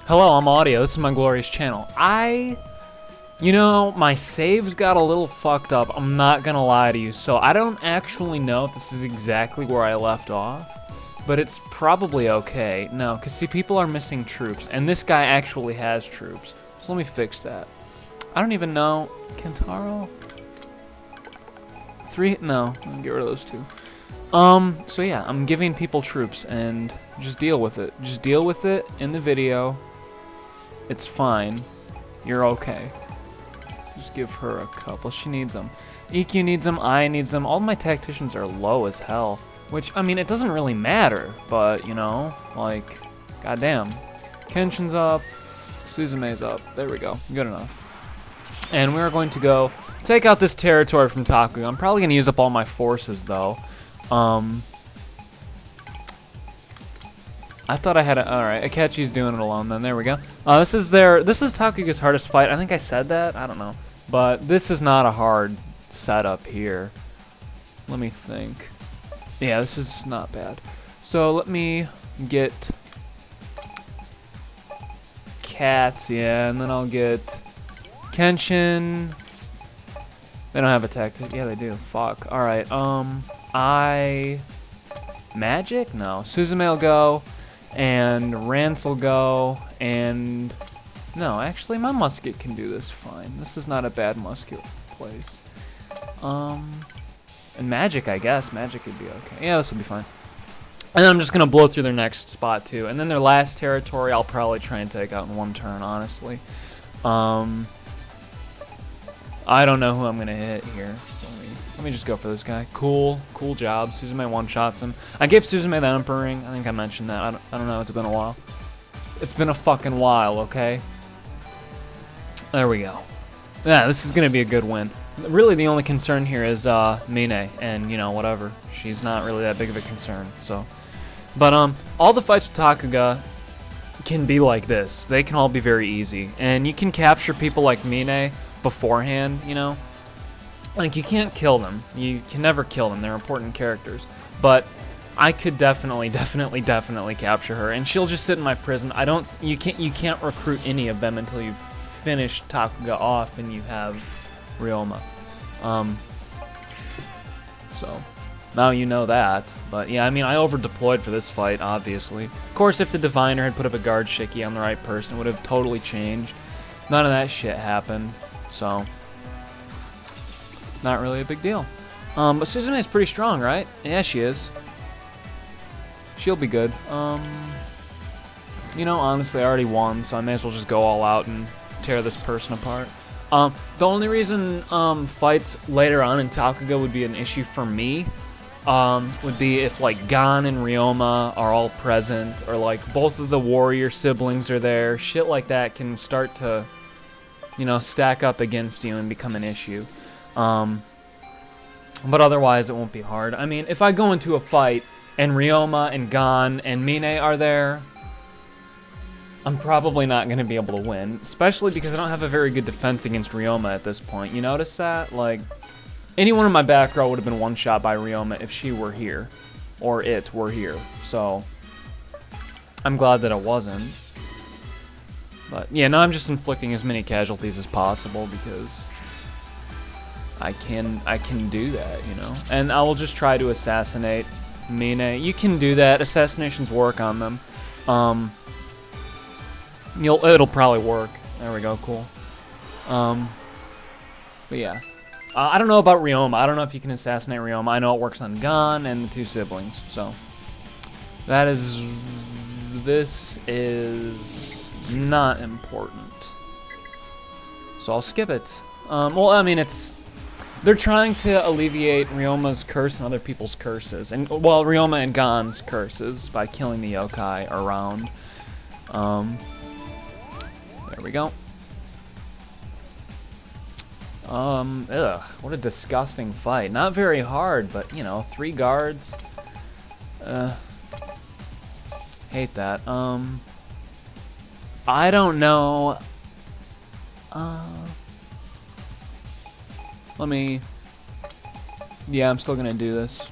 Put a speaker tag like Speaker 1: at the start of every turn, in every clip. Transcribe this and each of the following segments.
Speaker 1: Hello, I'm Audio. This is my glorious channel. You know, my saves got a little fucked up. I'm not gonna lie to you. So I don't actually know if this is exactly where I left off, but it's probably okay. No, because see, people are missing troops, and this guy actually has troops. So let me fix that. I don't even know. Kentaro? 3? No, I'm gonna get rid of those 2. So yeah, I'm giving people troops, and just deal with it. Just deal with it in the video. It's fine. You're okay. Just give her a couple. She needs them. EQ needs them. I needs them. All my tacticians are low as hell. Which, I mean, it doesn't really matter. But, you know, like, goddamn. Kenshin's up. Suzume's up. There we go. Good enough. And we're going to go take out this territory from Takuga. I'm probably going to use up all my forces, though. I thought I had a... Alright, Akechi's doing it alone then. There we go. This is Takuga's hardest fight. I think I said that. I don't know. But this is not a hard setup here. Let me think. Yeah, this is not bad. So let me get... Cats, yeah, and then I'll get... Kenshin... They don't have a tactic. Yeah, they do. Fuck. Alright, Magic? No. Suzume will go. And Rance will go, and no, actually my musket can do this fine. This is not a bad musket place. And magic, I guess. Magic would be okay. Yeah, this will be fine. And then I'm just going to blow through their next spot, too. And then their last territory, I'll probably try and take out in one turn, honestly. I don't know who I'm going to hit here. Let me just go for this guy. Cool job. Suzume one-shots him. I gave Suzume the Emperor ring. I think I mentioned that. I don't know. It's been a while. It's been a fucking while, okay? There we go. Yeah, this is going to be a good win. Really, the only concern here is Mine, and, you know, whatever. She's not really that big of a concern, so. But, all the fights with Takuga can be like this. They can all be very easy. And you can capture people like Mine beforehand, you know? Like, you can't kill them. You can never kill them. They're important characters. But I could definitely capture her, and she'll just sit in my prison. You can't recruit any of them until you've finished Takuga off and you have Ryoma. So now you know that. But yeah, I mean, I over-deployed for this fight, obviously. Of course, if the Diviner had put up a guard Shiki on the right person, it would have totally changed. None of that shit happened. So not really a big deal. But Suzume is pretty strong, right? Yeah, she is. She'll be good. You know, honestly, I already won, so I may as well just go all out and tear this person apart. The only reason fights later on in Takuga would be an issue for me would be if, like, Gon and Ryoma are all present, or, like, both of the warrior siblings are there. Shit like that can start to, you know, stack up against you and become an issue. But otherwise it won't be hard. I mean, if I go into a fight and Ryoma and Gon and Mine are there, I'm probably not going to be able to win, especially because I don't have a very good defense against Ryoma at this point. You notice that? Like, anyone in my back row would have been one-shot by Ryoma if she were here, or it were here. So I'm glad that it wasn't. But yeah, now I'm just inflicting as many casualties as possible because I can do that, you know. And I will just try to assassinate Mine. You can do that. Assassinations work on them. It'll probably work. There we go. Cool. But yeah, I don't know about Ryoma. I don't know if you can assassinate Ryoma. I know it works on Gon and the 2 siblings. So this is not important. So I'll skip it. Well, I mean, they're trying to alleviate Ryoma's curse and other people's curses. And, well, Ryoma and Gon's curses by killing the yokai around. There we go. Ugh, what a disgusting fight. Not very hard, but, you know, 3 guards. Hate that. I don't know. Yeah, I'm still gonna do this.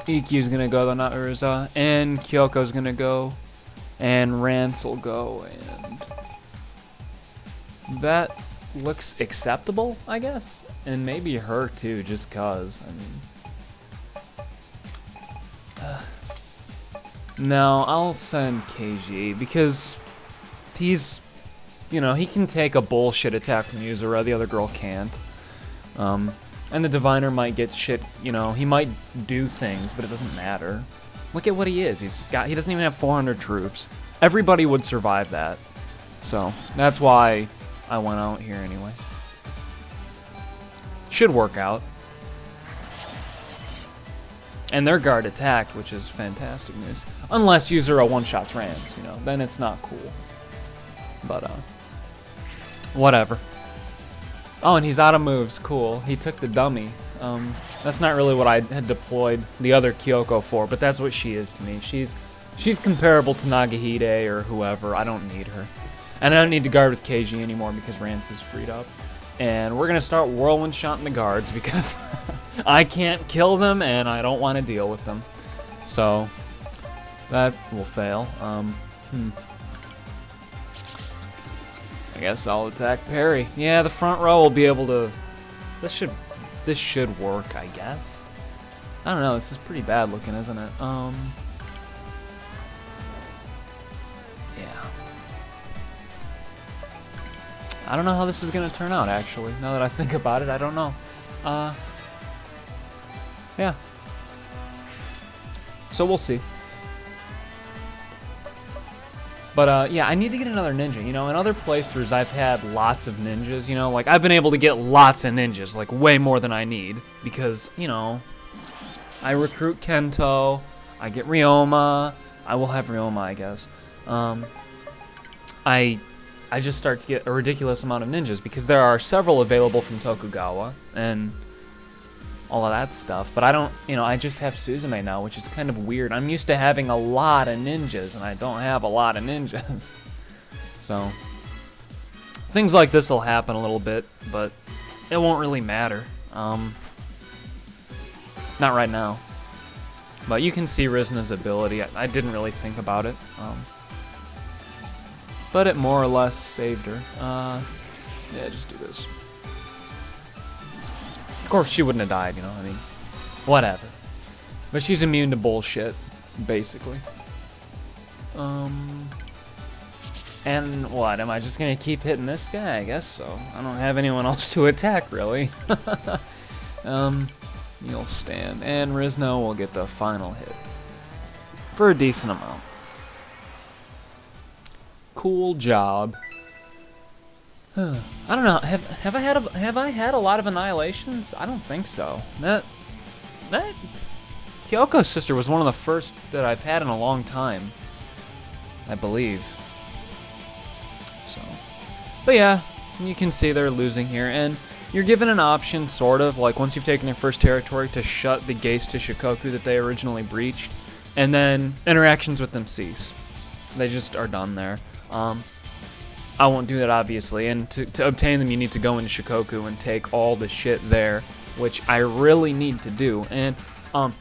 Speaker 1: EQ's gonna go, though, not Urza. And Kyoko's gonna go. And Rance will go, and that looks acceptable, I guess. And maybe her too, just cause. I mean, no, I'll send KG because he's, you know, he can take a bullshit attack from Yuzura, the other girl can't. And the Diviner might get shit, you know, he might do things, but it doesn't matter. Look at what he is. He doesn't even have 400 troops. Everybody would survive that. So, that's why I went out here anyway. Should work out. And their guard attacked, which is fantastic news. Unless Yuzura one-shots Rance, you know, then it's not cool. But, whatever. Oh, and he's out of moves. Cool. He took the dummy. That's not really what I had deployed the other Kyoko for, but that's what she is to me. She's comparable to Nagahide or whoever. I don't need her. And I don't need to guard with KG anymore because Rance is freed up. And we're going to start whirlwind shotting the guards because I can't kill them and I don't want to deal with them. So, that will fail. I guess I'll attack parry. Yeah, the front row will be able to... This should work, I guess. I don't know, this is pretty bad looking, isn't it? Yeah. I don't know how this is going to turn out, actually. Now that I think about it, I don't know. Yeah. So we'll see. But, yeah, I need to get another ninja. You know, in other playthroughs, I've had lots of ninjas. You know, like, I've been able to get lots of ninjas, like, way more than I need. Because, you know, I recruit Kento, I get Ryoma. I will have Ryoma, I guess. I just start to get a ridiculous amount of ninjas because there are several available from Tokugawa and all of that stuff. But I don't, you know, I just have Suzume now, which is kind of weird. I'm used to having a lot of ninjas, and I don't have a lot of ninjas. So, things like this will happen a little bit, but it won't really matter. Not right now. But you can see Rizna's ability. I didn't really think about it. But it more or less saved her. Yeah, just do this. Of course, she wouldn't have died, you know, I mean, whatever. But she's immune to bullshit, basically. And what, am I just gonna keep hitting this guy? I guess so. I don't have anyone else to attack, really. You'll stand, and Rizno will get the final hit. For a decent amount. Cool job. I don't know. Have I had a lot of annihilations? I don't think so. That Kyoko's sister was one of the first that I've had in a long time, I believe. So, but yeah, you can see they're losing here, and you're given an option, sort of, like once you've taken their first territory, to shut the gates to Shikoku that they originally breached, and then interactions with them cease. They just are done there. I won't do that, obviously, and to obtain them you need to go into Shikoku and take all the shit there, which I really need to do. And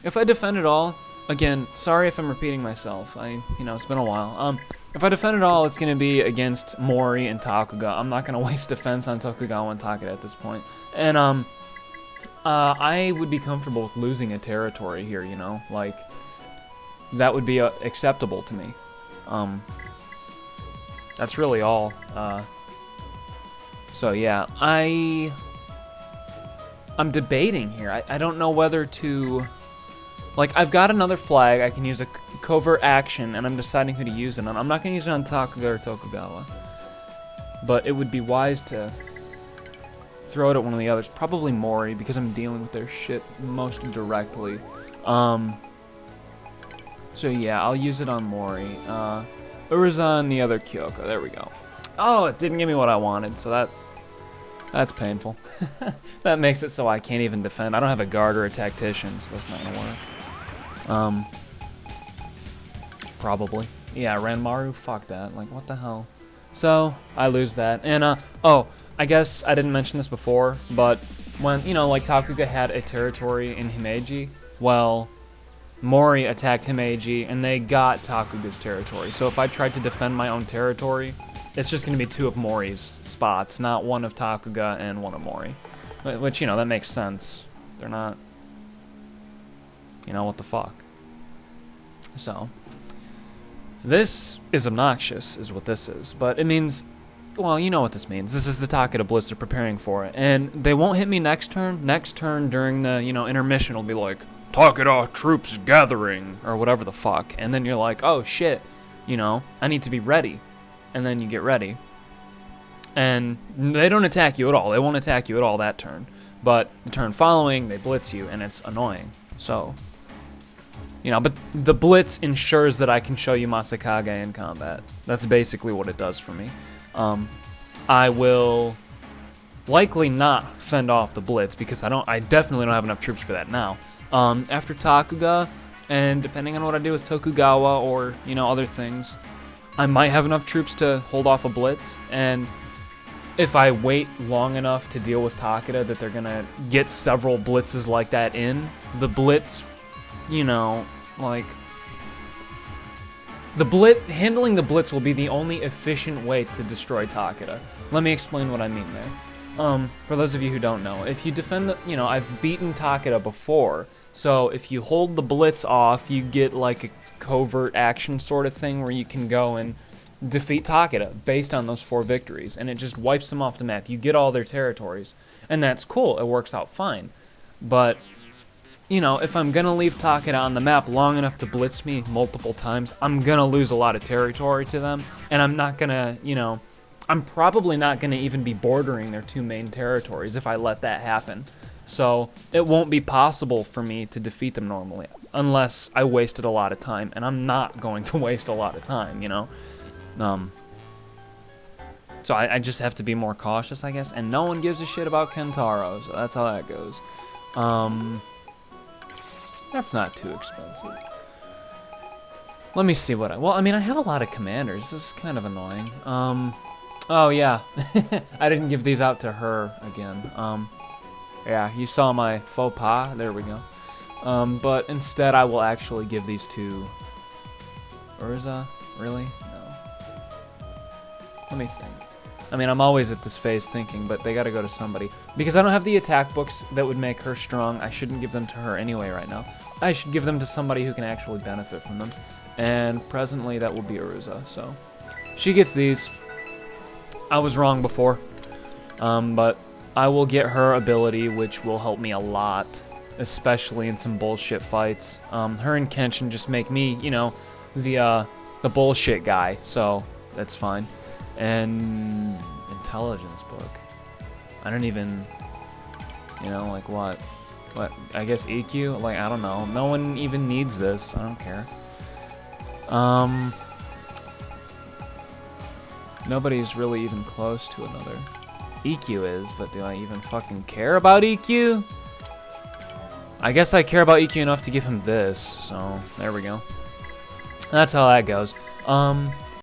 Speaker 1: if I defend it all, again, sorry if I'm repeating myself, you know, it's been a while. If I defend it all, it's going to be against Mori and Takuga. I'm not going to waste defense on Tokugawa and Takeda at this point. And I would be comfortable with losing a territory here, you know, like, that would be acceptable to me. That's really all. So yeah, I'm debating here. I don't know whether to... Like, I've got another flag. I can use a covert action, and I'm deciding who to use it on. I'm not going to use it on Takuga or Tokugawa. But it would be wise to throw it at one of the others. Probably Mori, because I'm dealing with their shit most directly. So yeah, I'll use it on Mori. Urizan, the other Kyoko. There we go. Oh, it didn't give me what I wanted, so that's painful. That makes it so I can't even defend. I don't have a guard or a tactician, so that's not gonna work. Probably. Yeah, Ranmaru, fuck that. Like, what the hell? So, I lose that. And, oh, I guess I didn't mention this before, but when, you know, like, Takuga had a territory in Himeji, well, Mori attacked him AG, and they got Takuga's territory. So if I tried to defend my own territory, it's just going to be 2 of Mori's spots, not 1 of Takuga and 1 of Mori. Which, you know, that makes sense. They're not... You know, what the fuck? So... This is obnoxious, is what this is. But it means... Well, you know what this means. This is the Takeda Blitz. They're preparing for it. And they won't hit me next turn. Next turn, during the, you know, intermission, will be like... Takeda troops gathering, or whatever the fuck. And then you're like, oh shit, you know, I need to be ready. And then you get ready. And they don't attack you at all. They won't attack you at all that turn. But the turn following, they blitz you, and it's annoying. So, you know, but the blitz ensures that I can show you Masakage in combat. That's basically what it does for me. I will likely not fend off the blitz, because I definitely don't have enough troops for that now. After Takuga, and depending on what I do with Tokugawa or, you know, other things, I might have enough troops to hold off a blitz, and if I wait long enough to deal with Takeda that they're gonna get several blitzes like that in, the blitz, you know, like, handling the blitz will be the only efficient way to destroy Takeda. Let me explain what I mean there. For those of you who don't know, if you defend the, you know, I've beaten Takeda before, so if you hold the blitz off, you get like a covert action sort of thing where you can go and defeat Takeda based on those 4 victories, and it just wipes them off the map. You get all their territories, and that's cool. It works out fine. But, you know, if I'm going to leave Takeda on the map long enough to blitz me multiple times, I'm going to lose a lot of territory to them, and I'm not going to, you know, I'm probably not going to even be bordering their 2 main territories if I let that happen. So it won't be possible for me to defeat them normally, unless I wasted a lot of time, and I'm not going to waste a lot of time, you know? So I just have to be more cautious, I guess, and no one gives a shit about Kentaro, so that's how that goes. That's not too expensive. Let me see what well, I mean, I have a lot of commanders. This is kind of annoying. Oh, yeah. I didn't give these out to her again. Yeah, you saw my faux pas. There we go. But instead, I will actually give these to Urza. Really? No. Let me think. I mean, I'm always at this phase thinking, but they gotta go to somebody. Because I don't have the attack books that would make her strong, I shouldn't give them to her anyway right now. I should give them to somebody who can actually benefit from them. And presently, that will be Urza, so... She gets these. I was wrong before. But I will get her ability, which will help me a lot. Especially in some bullshit fights. Her and Kenshin just make me, you know, the bullshit guy, so that's fine. And intelligence book. I don't even, you know, like what? I guess EQ? Like, I don't know. No one even needs this. I don't care. Nobody's really even close to another. EQ is, but do I even fucking care about EQ? I guess I care about EQ enough to give him this, so there we go. That's how that goes.